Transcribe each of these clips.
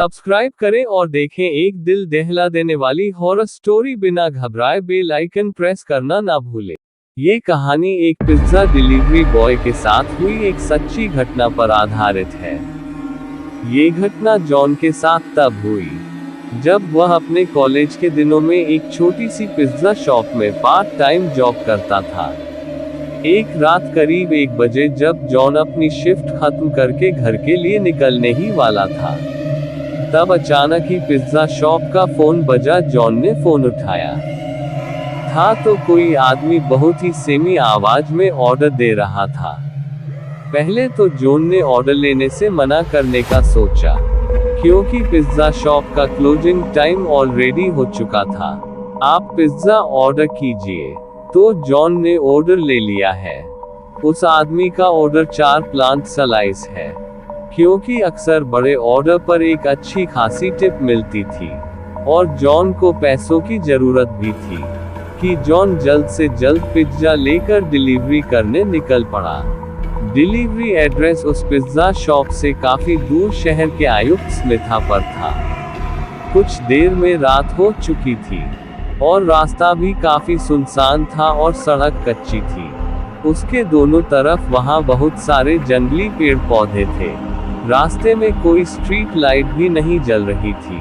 Subscribe करें और देखें एक दिल दहला देने वाली हॉरर स्टोरी। बिना घबराए बेल आइकन प्रेस करना ना भूलें। ये कहानी एक पिज्जा डिलीवरी बॉय के साथ हुई एक सच्ची घटना पर आधारित है। ये घटना जॉन के साथ तब हुई जब वह अपने कॉलेज के दिनों में एक छोटी सी पिज्जा शॉप में पार्ट टाइम जॉब करता था। एक रात करीब 1 बजे जब जॉन अपनी शिफ्ट खत्म करके घर के लिए निकलने ही वाला था, तब अचानक ही पिज्जा शॉप का फोन बजा। जॉन ने फोन उठाया था तो कोई आदमी बहुत ही सेमी आवाज में ऑर्डर दे रहा था। पहले तो जॉन ने ऑर्डर लेने से मना करने का सोचा, क्योंकि पिज्जा शॉप का क्लोजिंग टाइम ऑलरेडी हो चुका था। आप पिज्जा ऑर्डर कीजिए। तो जॉन ने ऑर्डर ले लिया है। उस आदमी का ऑर्डर 4 प्लांट स्लाइस है, क्योंकि अक्सर बड़े ऑर्डर पर एक अच्छी खासी टिप मिलती थी और जॉन को पैसों की जरूरत भी थी कि जॉन जल्द से जल्द पिज्जा लेकर डिलीवरी करने निकल पड़ा। डिलीवरी एड्रेस उस पिज्जा शॉप से काफी दूर शहर के आयुक्त स्मिथा पर था। कुछ देर में रात हो चुकी थी और रास्ता भी काफी सुनसान था और सड़क कच्ची थी। उसके दोनों तरफ वहां बहुत सारे जंगली पेड़ पौधे थे। रास्ते में कोई स्ट्रीट लाइट भी नहीं जल रही थी,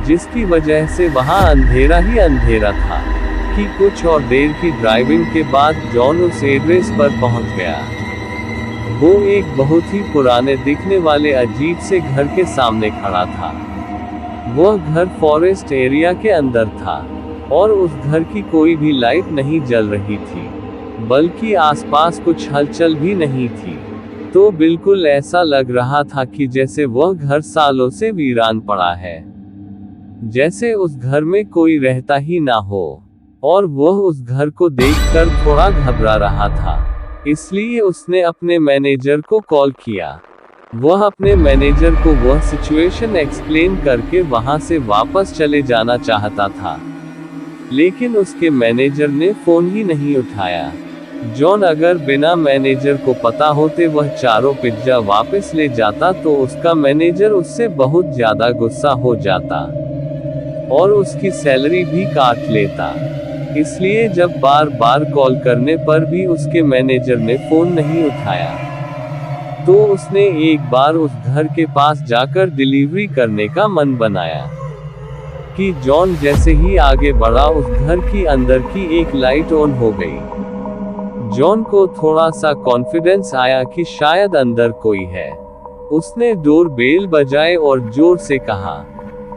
जिसकी वजह से वहां अंधेरा ही अंधेरा था कि कुछ और देर की ड्राइविंग के बाद जॉन उस एड्रेस पर पहुंच गया। वो एक बहुत ही पुराने दिखने वाले अजीब से घर के सामने खड़ा था। वह घर फॉरेस्ट एरिया के अंदर था और उस घर की कोई भी लाइट नहीं जल रही थी, बल्कि आसपास कुछ हलचल भी नहीं थी। तो बिल्कुल ऐसा लग रहा था कि जैसे वह घर सालों से वीरान पड़ा है, जैसे उस घर में कोई रहता ही ना हो। और वह उस घर को देखकर थोड़ा घबरा रहा था, इसलिए उसने अपने मैनेजर को कॉल किया। वह अपने मैनेजर को वह सिचुएशन एक्सप्लेन करके वहां से वापस चले जाना चाहता था, लेकिन उसके मैनेजर ने फोन ही नहीं उठाया। जॉन अगर बिना मैनेजर को पता होते वह 4 पिज्जा वापस ले जाता तो उसका मैनेजर उससे बहुत ज्यादा गुस्सा हो जाता और उसकी सैलरी भी काट लेता। इसलिए जब बार बार कॉल करने पर भी उसके मैनेजर ने फोन नहीं उठाया, तो उसने एक बार उस घर के पास जाकर डिलीवरी करने का मन बनाया। कि जॉन जैसे ही आगे बढ़ा, उस घर की अंदर की एक लाइट ऑन हो गई। जॉन को थोड़ा सा कॉन्फिडेंस आया कि शायद अंदर कोई है। उसने डोर बेल बजाए और जोर से कहा,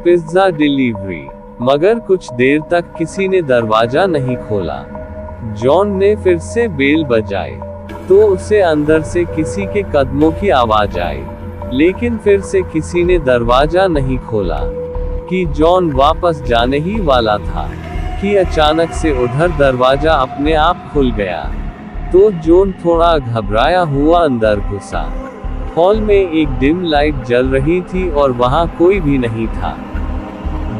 पिज्जा डिलीवरी। मगर कुछ देर तक किसी ने दरवाजा नहीं खोला। जॉन ने फिर से बेल बजाई तो उसे अंदर से किसी के कदमों की आवाज आई, लेकिन फिर से किसी ने दरवाजा नहीं खोला। कि जॉन वापस जाने ही वाला था कि अचानक से उधर दरवाजा अपने आप खुल गया। तो जॉन थोड़ा घबराया हुआ अंदर घुसा। हॉल में एक डिम लाइट जल रही थी और वहां कोई भी नहीं था।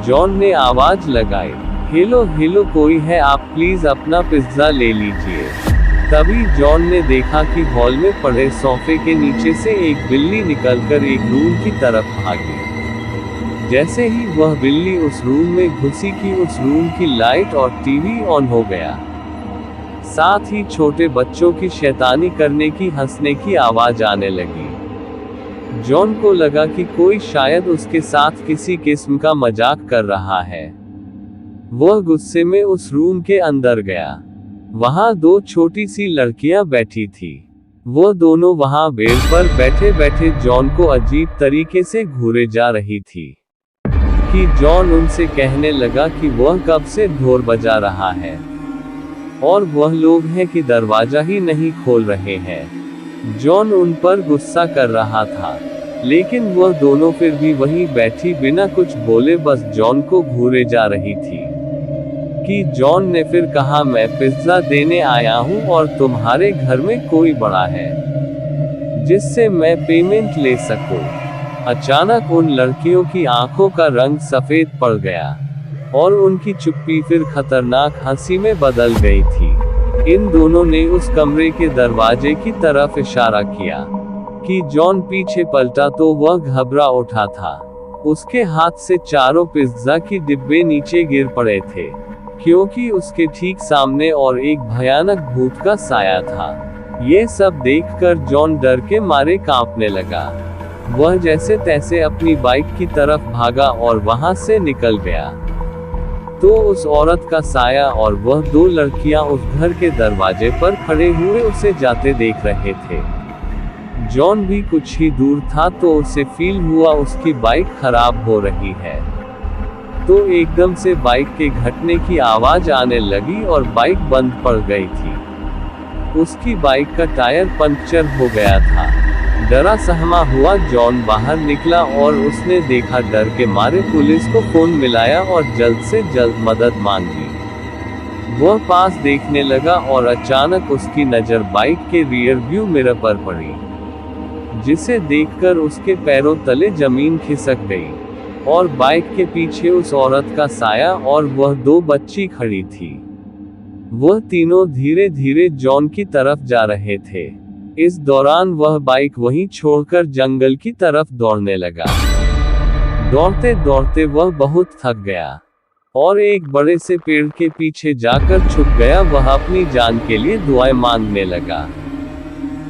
जॉन ने आवाज लगाई, हेलो हेलो, कोई है? आप प्लीज अपना पिज्जा ले लीजिए। तभी जॉन ने देखा कि हॉल में पड़े सोफे के नीचे से एक बिल्ली निकलकर एक रूम की तरफ भागी। जैसे ही वह बिल्ली उस रूम में घुसी कि उस रूम की लाइट और टीवी ऑन हो गया। साथ ही छोटे बच्चों की शैतानी करने की, हंसने की आवाज आने लगी। जॉन को लगा कि कोई शायद उसके साथ किसी किस्म का मजाक कर रहा है। वह गुस्से में उस रूम के अंदर गया। वहां 2 छोटी सी लड़कियां बैठी थी। वो दोनों वहां बेड पर बैठे बैठे जॉन को अजीब तरीके से घूरे जा रही थी। कि जॉन उनसे कहने लगा कि वह कब से ढोल बजा रहा है और वह लोग हैं कि दरवाजा ही नहीं खोल रहे हैं। जॉन उन पर गुस्सा कर रहा था, लेकिन वह दोनों फिर भी वहीं बैठी बिना कुछ बोले बस जॉन को घूरे जा रही थी। कि जॉन ने फिर कहा, मैं पिज्जा देने आया हूं और तुम्हारे घर में कोई बड़ा है जिससे मैं पेमेंट ले सकूं। अचानक उन लड़कियों की आंखों का रंग सफेद पड़ गया और उनकी चुप्पी फिर खतरनाक हंसी में बदल गई थी। इन दोनों ने उस कमरे के दरवाजे की तरफ इशारा किया कि जॉन पीछे पलटा तो वह घबरा उठा था। उसके हाथ से चारों पिज्जा की डिब्बे नीचे गिर पड़े थे, क्योंकि उसके ठीक सामने और एक भयानक भूत का साया था। ये सब देखकर जॉन डर के मारे कांपने लगा। वह जैसे तैसे अपनी बाइक की तरफ भागा और वहां से निकल गया। तो उस औरत का साया और वह दो लड़कियां उस घर के दरवाजे पर खड़े हुए उसे जाते देख रहे थे। जॉन भी कुछ ही दूर था तो उसे फील हुआ उसकी बाइक खराब हो रही है। तो एकदम से बाइक के घटने की आवाज आने लगी और बाइक बंद पड़ गई थी। उसकी बाइक का टायर पंक्चर हो गया था। डरा सहमा हुआ जॉन बाहर निकला और उसने देखा, डर के मारे पुलिस को फोन मिलाया और जल्द से जल्द मदद मांगी। वह पास देखने लगा और अचानक उसकी नजर बाइक के रियर व्यू मिरर पर पड़ी, जिसे देखकर उसके पैरों तले जमीन खिसक गई और बाइक के पीछे उस औरत का साया और वह दो बच्ची खड़ी थी। वह तीनों धीरे धीरे जॉन की तरफ जा रहे थे। इस दौरान वह बाइक वहीं छोड़कर जंगल की तरफ दौड़ने लगा। दौड़ते दौड़ते वह बहुत थक गया और एक बड़े से पेड़ के पीछे जाकर छुप गया। वह अपनी जान के लिए दुआएं मांगने लगा।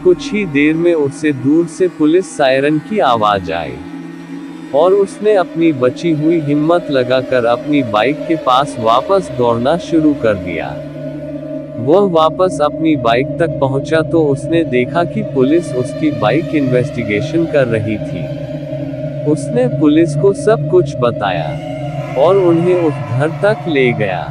कुछ ही देर में उससे दूर से पुलिस सायरन की आवाज आई और उसने अपनी बची हुई हिम्मत लगाकर अपनी बाइक के पास वापस दौड़ना शुरू कर दिया। वह वापस अपनी बाइक तक पहुंचा तो उसने देखा कि पुलिस उसकी बाइक इन्वेस्टिगेशन कर रही थी। उसने पुलिस को सब कुछ बताया और उन्हें उस घर तक ले गया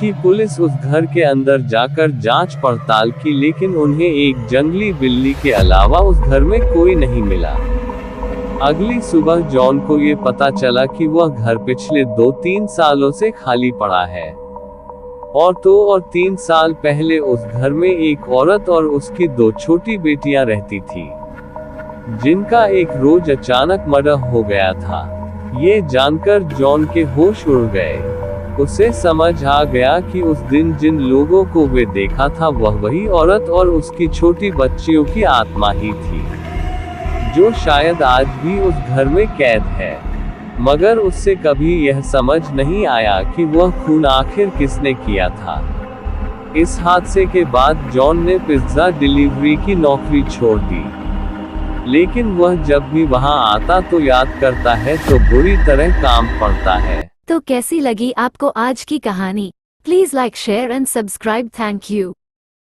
कि पुलिस उस घर के अंदर जाकर जांच पड़ताल की, लेकिन उन्हें एक जंगली बिल्ली के अलावा उस घर में कोई नहीं मिला। अगली सुबह जॉन को ये पता चला कि वह घर पिछले 2-3 सालों से खाली पड़ा है और 3 साल पहले उस घर में एक औरत और उसकी 2 छोटी बेटियां रहती थी, जिनका एक रोज अचानक मर्डर हो गया था। ये जानकर जॉन के होश उड़ गए। उसे समझ आ गया कि उस दिन जिन लोगों को वे देखा था वह वही औरत और उसकी छोटी बच्चियों की आत्मा ही थी, जो शायद आज भी उस घर में कैद है। मगर उससे कभी यह समझ नहीं आया कि वह खून आखिर किसने किया था। इस हादसे के बाद जॉन ने पिज्जा डिलीवरी की नौकरी छोड़ दी, लेकिन वह जब भी वहां आता तो याद करता है तो बुरी तरह काम पड़ता है। तो कैसी लगी आपको आज की कहानी? Please like, share and subscribe. Thank you.